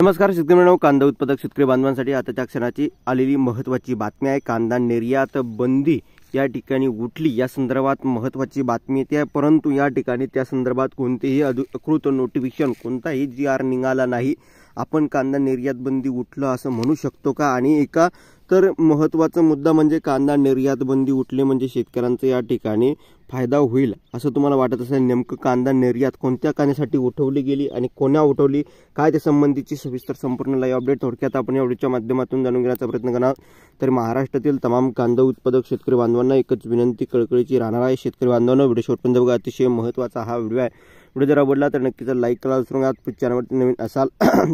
नमस्कार शेतकरी मित्रांनो, कांदा उत्पादक शेतकरी बांधवांसाठी आताच्या क्षणाची आलेली महत्त्वाची बातमी आहे। कांदा निर्यात बंदी या ठिकाणी उठली, या संदर्भात महत्त्वाची बातमी येते आहे। परंतु या ठिकाणी त्या संदर्भात कोणतेही अधिकृत नोटिफिकेशन, कोणताही GR निघाला नाही। आपण कांदा निर्यात बंदी उठलं असं म्हणू शकतो का? आणि एका तर महत्त्वाचा मुद्दा म्हणजे कांदा निर्यात बंदी उठले म्हणजे शेतकऱ्यांचा या ठिकाणी फायदा होईल असं तुम्हाला वाटत असेल। नेमकं कांदा निर्यात कोणत्या कारणासाठी उठवली गेली आणि कोणा उठवली, काय त्या संबंधीची सविस्तर संपूर्ण लाईव्ह अपडेट थोडक्यात आपण या व्हिडिओच्या माध्यमातून जाणून घेण्याचा प्रयत्न करणार। तर महाराष्ट्रातील तमाम कांदा उत्पादक शेतकरी बांधवांना एकच विनंती कळकळीची राहणार आहे। शेतकरी बांधवांनो, व्हिडिओ शेवटपर्यंत बघा, अतिशय महत्त्वाचा हा व्हिडिओ आहे। व्हिडिओ जर आवडला तर नक्कीच लाईक करा, विसरू नका। चॅनलवर नवीन असाल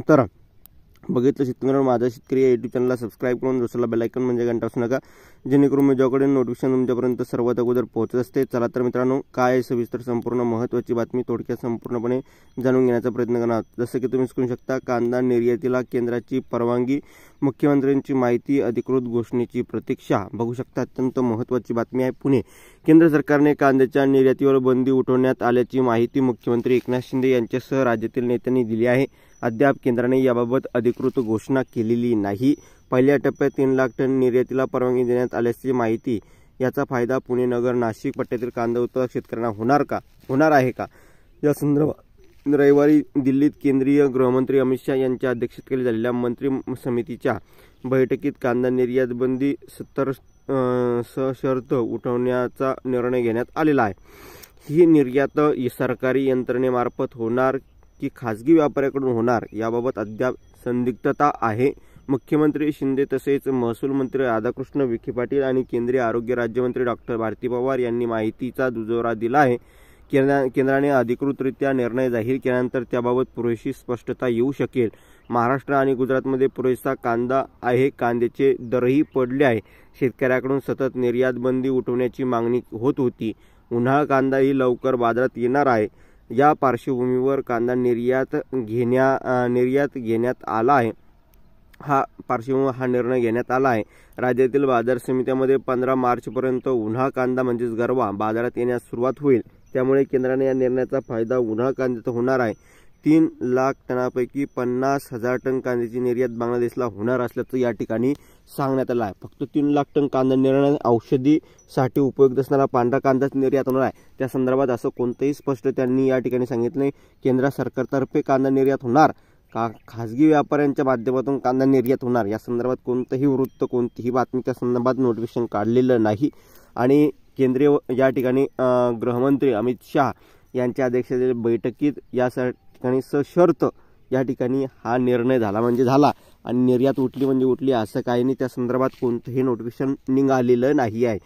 तर बघितलं शेतकऱ्यांना माझा शेतकरी या यूट्यूब चॅनलला सबस्क्राईब करून दुसरा बेल आयकॉन म्हणजे घंटा असू नका, जेणेकरून मी ज्याकडे नोटिफिकेशन तुमच्यापर्यंत सर्वात अगोदर पोहोचत असते। चला तर मित्रांनो, काय सविस्तर संपूर्ण महत्त्वाची बातमी थोडक्यात संपूर्णपणे जाणून घेण्याचा प्रयत्न करणार। जसं की तुम्ही स्क्रीन शकता, कांदा निर्यातीला केंद्राची परवानगी, मुख्यमंत्र्यांची माहिती, अधिकृत घोषणेची प्रतीक्षा। बघू शकता, अत्यंत महत्त्वाची बातमी आहे। पुणे, केंद्र सरकारने कांद्याच्या निर्यातीवर बंदी उठवण्यात आल्याची माहिती मुख्यमंत्री एकनाथ शिंदे यांच्यासह राज्यातील नेत्यांनी दिली आहे। अद्याप केंद्राने याबाबत अधिकृत घोषणा केलेली नाही। पहिल्या टप्प्यात 3 लाख टन निर्यातीला परवानगी देण्यात आल्याची माहिती। याचा फायदा पुणे, नगर, नाशिक पट्ट्यातील कांदा उत्पादक शेतकऱ्यांना होणार आहे का? या संदर्भात रविवारी दिल्लीत केंद्रीय गृहमंत्री अमित शाह यांच्या अध्यक्षतेखाली झालेल्या मंत्री समितीच्या बैठकीत कांदा निर्यात बंदी सशर्त उठवण्याचा निर्णय घेण्यात आलेला आहे। ही निर्यात सरकारी यंत्रणेमार्फत होणार की खासगी व्यापाऱ्याकडून होणार, याबाबत अद्याप संदिग्धता आहे। मुख्यमंत्री शिंदे तसेच महसूल मंत्री राधाकृष्ण विखे पाटील आणि केंद्रीय आरोग्य राज्यमंत्री डॉक्टर भारती पवार यांनी माहितीचा दुजोरा दिला आहे। केंद्राने अधिकृतरित्या निर्णय जाहीर केल्यानंतर त्याबाबत पुरेशी स्पष्टता येऊ शकेल। महाराष्ट्र आणि गुजरातमध्ये पुरेसा कांदा आहे, कांद्याचे दरही पडले आहे। शेतकऱ्याकडून सतत निर्यात बंदी उठवण्याची मागणी होत होती। उन्हाळा कांदाही लवकर बाजारात येणार आहे। या पार्श्वभूमीवर कांदा निर्यात घेण्यात आला आहे। हा निर्णय घेण्यात आला आहे। राज्यातील बाजार समित्यांमध्ये 15 मार्चपर्यंत उन्हाळा कांदा म्हणजेच गरवा बाजारात येण्यास सुरुवात होईल। त्यामुळे केंद्राने या निर्णयाचा फायदा उन्हाळा कांद्याचा होणार आहे। 3 लाख टनापैकी 50,000 टन कांद्याची निर्यात बांगलादेशला होणार असल्याचं या ठिकाणी सांगण्यात आलं आहे। फक्त 3 लाख टन कांदा निर्यात, औषधीसाठी उपयुक्त असणारा पांढरा कांदाच निर्यात होणार आहे। त्या संदर्भात असं कोणतंही स्पष्ट त्यांनी या ठिकाणी सांगितलं नाही। केंद्र सरकारतर्फे कांदा निर्यात होणार का खासगी व्यापाऱ्यांच्या माध्यमातून कांदा निर्यात होणार, या संदर्भात कोणतंही वृत्त, कोणतीही बातमी त्या संदर्भात नोटिफिकेशन काढलेलं नाही। आणि केंद्रीय या ठिकाणी गृहमंत्री अमित शाह यांच्या अध्यक्षतेच्या बैठकीत या ठिकाणी सशर्त या ठिकाणी हा निर्णय झाला म्हणजे झाला, आणि निर्यात उठली म्हणजे उठली असं काही नाही। त्या संदर्भात कोणतंही नोटिफिकेशन निघालेलं नाही आहे।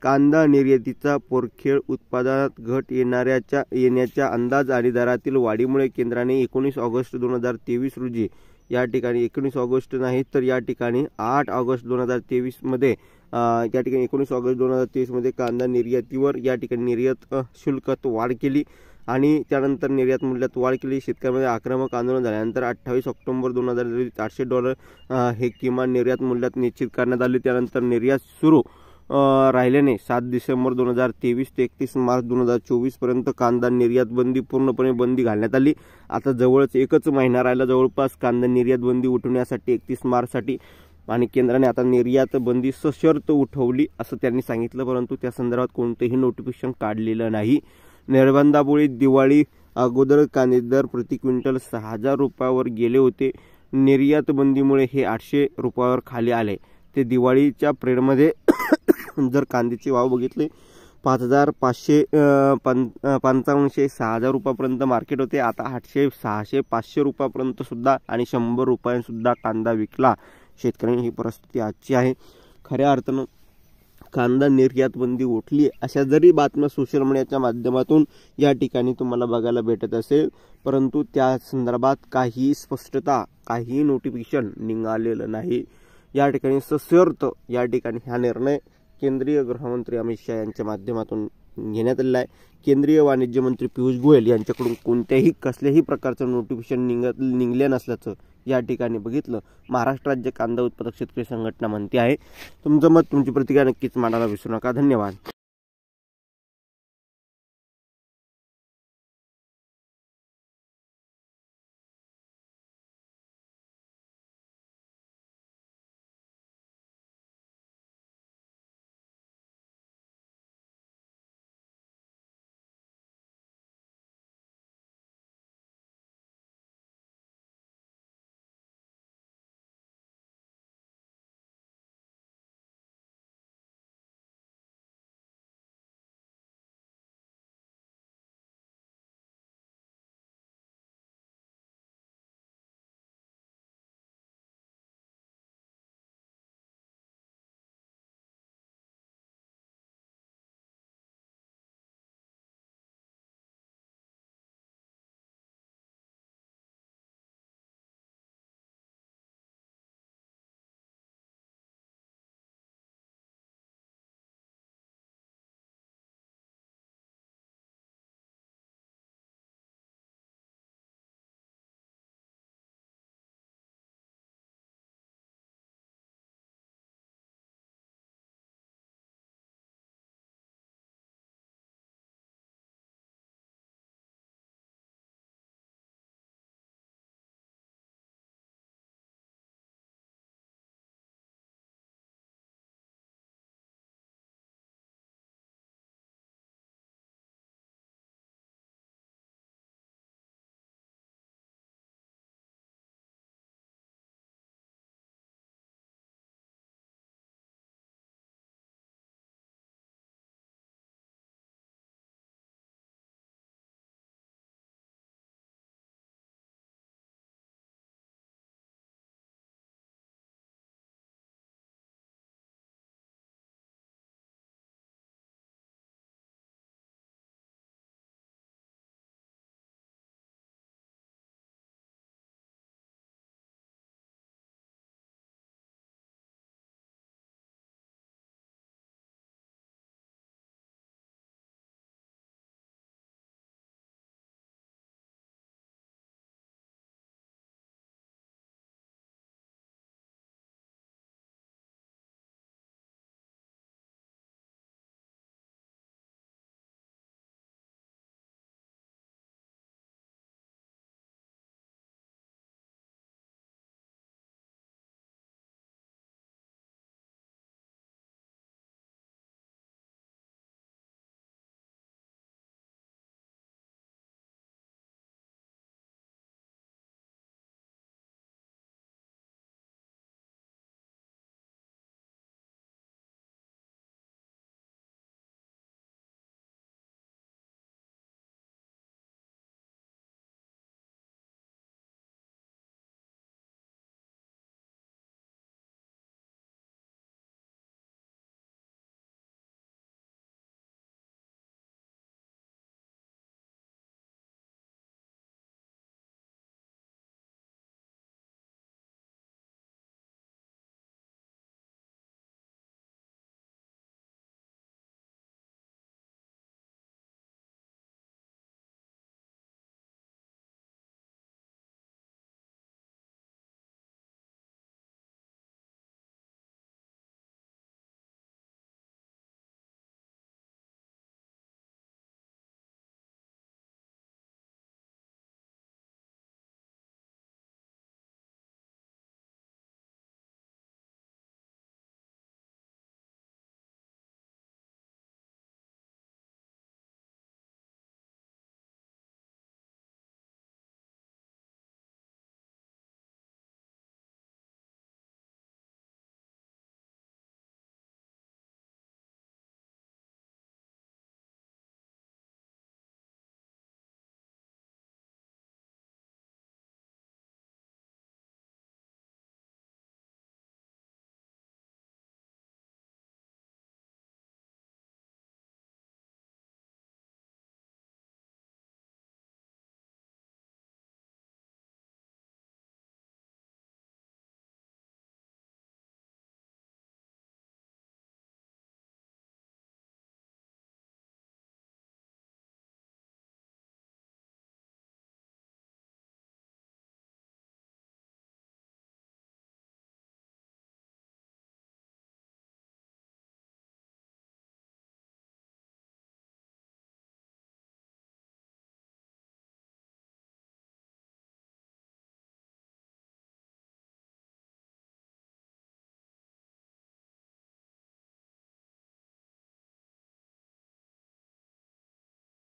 कांदा निर्यातीचा पोरखेळ, उत्पादनात घट येण्याच्या अंदाज आणि दरातील वाढीमुळे केंद्राने 19 ऑगस्ट 2023 रोजी या ठिकाणी 19 ऑगस्ट नाही तर या ठिकाणी 8 ऑगस्ट 2023 मध्ये या ठिकाणी 19 ऑगस्ट 2023 मध्ये कांदा निर्यातीवर या ठिकाणी निर्यात शुल्कात वाढ केली आणि त्यानंतर निर्यात मूल्यात वाढ केली। शेतकऱ्यांमध्ये आक्रमक आंदोलन झाल्यानंतर 28 ऑक्टोबर 2023 $800 हे किमान निर्यात मूल्यात निश्चित करण्यात आले। त्यानंतर निर्यात सुरू राहिल्याने 7 डिसेंबर 2023 ते 31 मार्च 2024 पर्यंत कांदा निर्यात बंदी पूर्णपणे बंदी घालण्यात आली। आता जवळच एकच महिना राहिला जवळपास कांदा निर्यात बंदी उठवण्यासाठी 31 मार्चसाठी, आणि केंद्राने आता निर्यात बंदी सशर्त उठवली असं त्यांनी सांगितलं। परंतु त्या संदर्भात कोणतेही नोटिफिकेशन काढलेलं नाही। निर्बंधामुळे दिवाळी अगोदर कांदे दर प्रति क्विंटल 6,000 रुपयावर गेले होते। निर्यात बंदीमुळे हे 800 रुपयावर खाली आले। ते दिवाळीच्या पिरियडमध्ये जर कांद्याचे भाव बघितले 5,555 6,000 रुपयापर्यंत मार्केट होते। आता 800, 600, 500 रुपयापर्यंत सुद्धा आणि 100 रुपयांसुद्धा कांदा विकला। शेतकऱ्यांनी ही परिस्थिती आजची आहे। खऱ्या अर्थानं कांदा निर्यात बंदी उठली अशा जरी बातम्या सोशल मीडियाच्या माध्यमातून या ठिकाणी तुम्हाला बघायला भेटत असेल, परंतु त्या संदर्भात काही स्पष्टता, काही नोटिफिकेशन निघालेलं नाही। या ठिकाणी सशर्त या ठिकाणी हा निर्णय केंद्रीय गृहमंत्री अमित शाह यांच्या माध्यमातून घेण्यात आलेला आहे। केंद्रीय वाणिज्य मंत्री पियुष गोयल यांच्याकडून कोणत्याही कसल्याही प्रकारचं नोटिफिकेशन निघले नसल्याचं या ठिकाणी बघितलं महाराष्ट्र राज्य कांदा उत्पादक शेतकरी संघटना म्हणते आहे। तुमचं मत, तुमची प्रतिक्रिया नक्कीच मांडायला विसरू नका। धन्यवाद।